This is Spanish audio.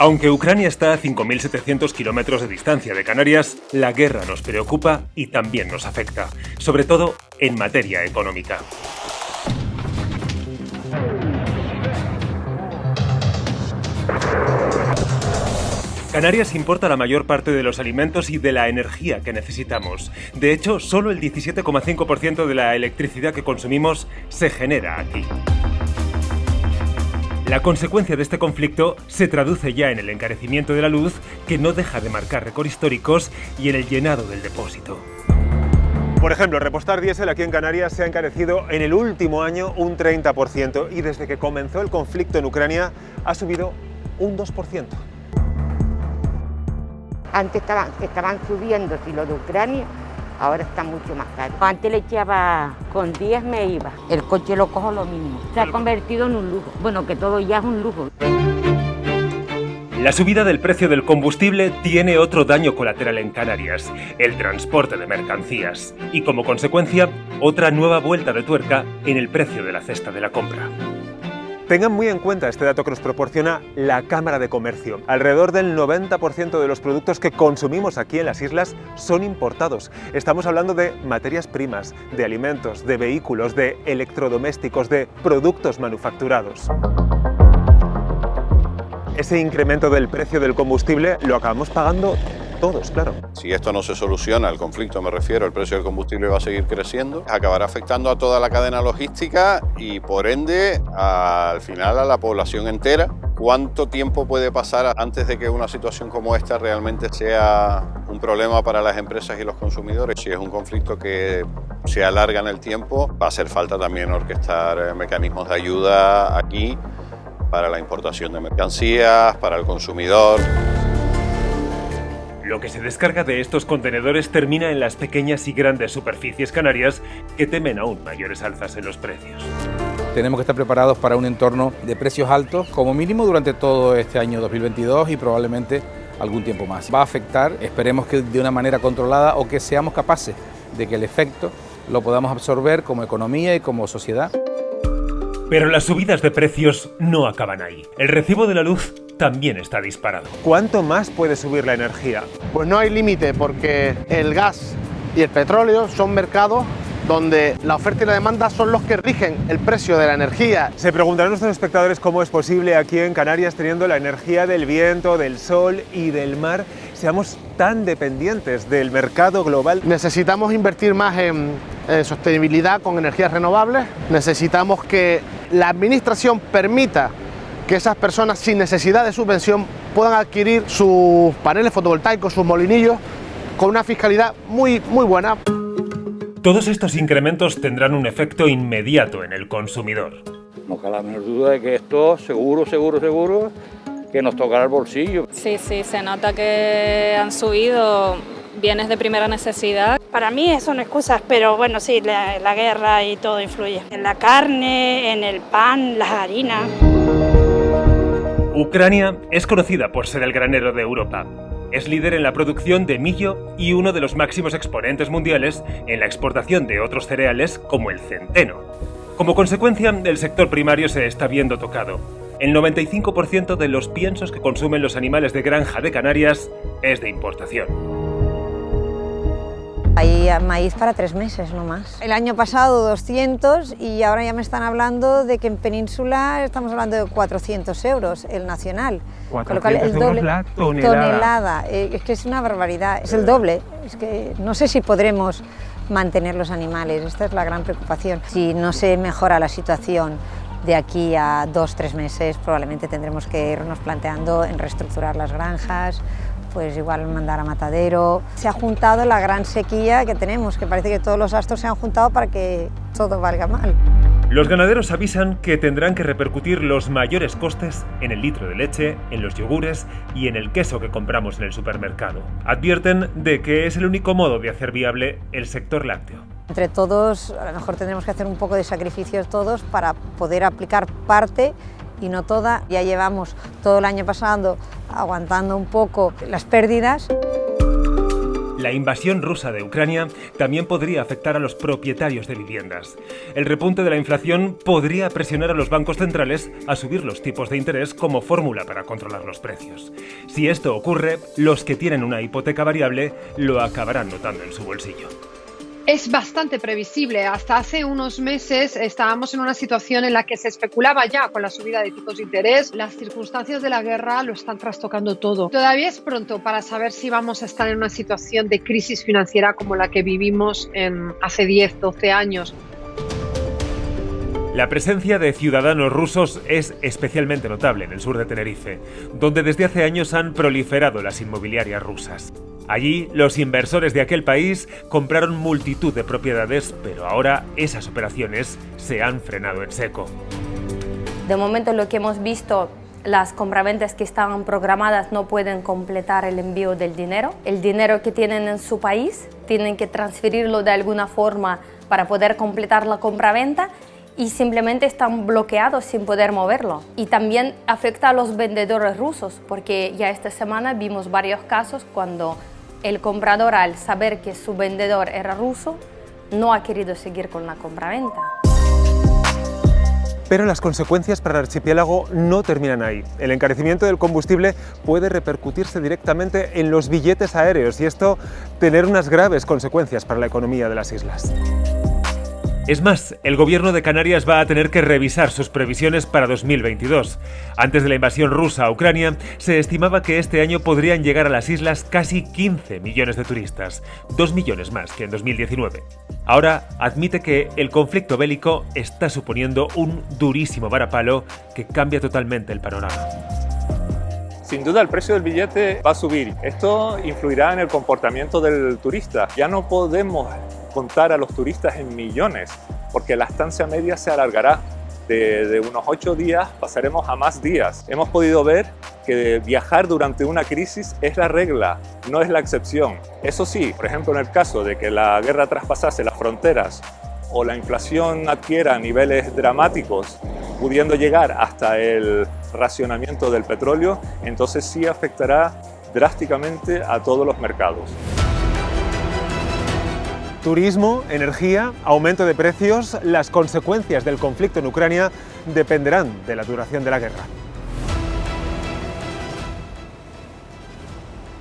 Aunque Ucrania está a 5.700 kilómetros de distancia de Canarias, la guerra nos preocupa y también nos afecta, sobre todo en materia económica. Canarias importa la mayor parte de los alimentos y de la energía que necesitamos. De hecho, solo el 17,5% de la electricidad que consumimos se genera aquí. La consecuencia de este conflicto se traduce ya en el encarecimiento de la luz, que no deja de marcar récords históricos, y en el llenado del depósito. Por ejemplo, repostar diésel aquí en Canarias se ha encarecido en el último año un 30% y desde que comenzó el conflicto en Ucrania ha subido un 2%. Antes estaban subiendo, si lo de Ucrania, ahora está mucho más caro. Antes le echaba, con 10 me iba, el coche lo cojo lo mismo. Se ha convertido en un lujo, bueno, que todo ya es un lujo. La subida del precio del combustible tiene otro daño colateral en Canarias, el transporte de mercancías, y como consecuencia, otra nueva vuelta de tuerca en el precio de la cesta de la compra. Tengan muy en cuenta este dato que nos proporciona la Cámara de Comercio. Alrededor del 90% de los productos que consumimos aquí en las islas son importados. Estamos hablando de materias primas, de alimentos, de vehículos, de electrodomésticos, de productos manufacturados. Ese incremento del precio del combustible lo acabamos pagando todos, claro. Si esto no se soluciona, el conflicto me refiero, el precio del combustible va a seguir creciendo, acabará afectando a toda la cadena logística y por ende al final a la población entera. ¿Cuánto tiempo puede pasar antes de que una situación como esta realmente sea un problema para las empresas y los consumidores? Si es un conflicto que se alarga en el tiempo, va a hacer falta también orquestar mecanismos de ayuda aquí para la importación de mercancías, para el consumidor. Lo que se descarga de estos contenedores termina en las pequeñas y grandes superficies canarias, que temen aún mayores alzas en los precios. Tenemos que estar preparados para un entorno de precios altos, como mínimo durante todo este año 2022 y probablemente algún tiempo más. Va a afectar, esperemos que de una manera controlada o que seamos capaces de que el efecto lo podamos absorber como economía y como sociedad. Pero las subidas de precios no acaban ahí. El recibo de la luz también está disparado. ¿Cuánto más puede subir la energía? Pues no hay límite, porque el gas y el petróleo son mercados donde la oferta y la demanda son los que rigen el precio de la energía. Se preguntarán nuestros espectadores cómo es posible aquí en Canarias, teniendo la energía del viento, del sol y del mar, seamos tan dependientes del mercado global. Necesitamos invertir más en sostenibilidad con energías renovables. Necesitamos que la administración permita que esas personas sin necesidad de subvención puedan adquirir sus paneles fotovoltaicos, sus molinillos, con una fiscalidad muy buena. Todos estos incrementos tendrán un efecto inmediato en el consumidor. No cabe la menor duda de que esto seguro que nos tocará el bolsillo. Sí, se nota que han subido bienes de primera necesidad. Para mí son excusas, pero bueno, sí, la guerra y todo influye. En la carne, en el pan, las harinas. Ucrania es conocida por ser el granero de Europa. Es líder en la producción de millo y uno de los máximos exponentes mundiales en la exportación de otros cereales como el centeno. Como consecuencia, el sector primario se está viendo tocado. El 95% de los piensos que consumen los animales de granja de Canarias es de importación. Hay maíz para 3 meses, no más. El año pasado 200 y ahora ya me están hablando de que en Península estamos hablando de 400 euros el nacional. 400 euros la tonelada. Es que es una barbaridad, es el doble. Es que no sé si podremos mantener los animales, esta es la gran preocupación. Si no se mejora la situación de aquí a 2-3 meses, probablemente tendremos que irnos planteando en reestructurar las granjas, pues igual mandar a matadero. Se ha juntado la gran sequía que tenemos, que parece que todos los astros se han juntado para que todo valga mal. Los ganaderos avisan que tendrán que repercutir los mayores costes en el litro de leche, en los yogures y en el queso que compramos en el supermercado. Advierten de que es el único modo de hacer viable el sector lácteo. Entre todos, a lo mejor tendremos que hacer un poco de sacrificios todos para poder aplicar parte y no toda. Ya llevamos todo el año pasado aguantando un poco las pérdidas. La invasión rusa de Ucrania también podría afectar a los propietarios de viviendas. El repunte de la inflación podría presionar a los bancos centrales a subir los tipos de interés como fórmula para controlar los precios. Si esto ocurre, los que tienen una hipoteca variable lo acabarán notando en su bolsillo. Es bastante previsible. Hasta hace unos meses estábamos en una situación en la que se especulaba ya con la subida de tipos de interés. Las circunstancias de la guerra lo están trastocando todo. Todavía es pronto para saber si vamos a estar en una situación de crisis financiera como la que vivimos hace 10, 12 años. La presencia de ciudadanos rusos es especialmente notable en el sur de Tenerife, donde desde hace años han proliferado las inmobiliarias rusas. Allí, los inversores de aquel país compraron multitud de propiedades, pero ahora esas operaciones se han frenado en seco. De momento lo que hemos visto, las compraventas que estaban programadas no pueden completar el envío del dinero. El dinero que tienen en su país tienen que transferirlo de alguna forma para poder completar la compraventa y simplemente están bloqueados sin poder moverlo. Y también afecta a los vendedores rusos, porque ya esta semana vimos varios casos cuando el comprador, al saber que su vendedor era ruso, no ha querido seguir con la compraventa. Pero las consecuencias para el archipiélago no terminan ahí. El encarecimiento del combustible puede repercutirse directamente en los billetes aéreos y esto tener unas graves consecuencias para la economía de las islas. Es más, el gobierno de Canarias va a tener que revisar sus previsiones para 2022. Antes de la invasión rusa a Ucrania, se estimaba que este año podrían llegar a las islas casi 15 millones de turistas, 2 millones más que en 2019. Ahora admite que el conflicto bélico está suponiendo un durísimo varapalo que cambia totalmente el panorama. Sin duda el precio del billete va a subir. Esto influirá en el comportamiento del turista. Ya no podemos contar a los turistas en millones, porque la estancia media se alargará. De unos 8 días pasaremos a más días. Hemos podido ver que viajar durante una crisis es la regla, no es la excepción. Eso sí, por ejemplo, en el caso de que la guerra traspasase las fronteras o la inflación adquiera niveles dramáticos, pudiendo llegar hasta el racionamiento del petróleo, entonces sí afectará drásticamente a todos los mercados. Turismo, energía, aumento de precios, las consecuencias del conflicto en Ucrania dependerán de la duración de la guerra.